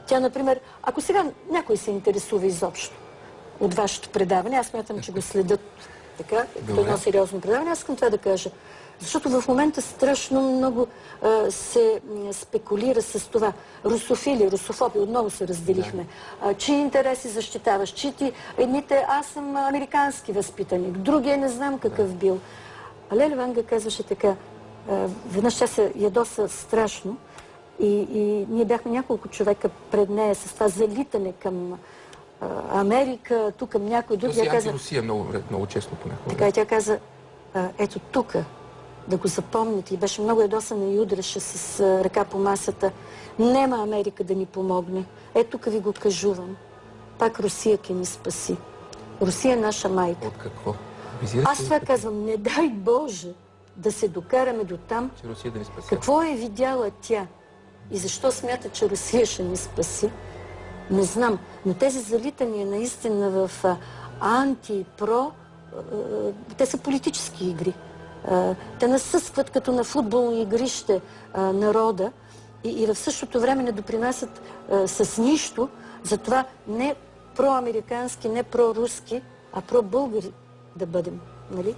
Тя, например, ако сега някой се интересува изобщо от вашето предаване, аз смятам, че го следят така, като едно сериозно предаване, аз искам това да кажа. Защото в момента страшно много се спекулира с това. Русофили, русофоби, отново се разделихме. Чии интереси защитаваш? Едните, аз съм американски възпитаник, другия не знам какъв бил. А Леля Ванга казваше така, веднъж тя се ядоса страшно и ние бяхме няколко човека пред нея с това залитане към Америка, тук към някой друг. Тя каза Русия много честно понякога. Така и тя каза, ето тук, да го запомните. И беше много ядосана и удреше с ръка по масата. Нема Америка да ни помогне. Ето тук ви го кажувам. Пак Русия ке ни спаси. Русия е наша майка. От какво? Аз това казвам, не дай Боже да се докараме до там, че Русия да ни спаси. Какво е видяла тя и защо смята, че Русия ще ни спаси? Не знам. Но тези залитания наистина в анти-про, те са политически игри. Те насъскват като на футболно игрище народа и в същото време не допринасят с нищо, затова не проамерикански, не проруски, а пробългари да бъдем. Нали?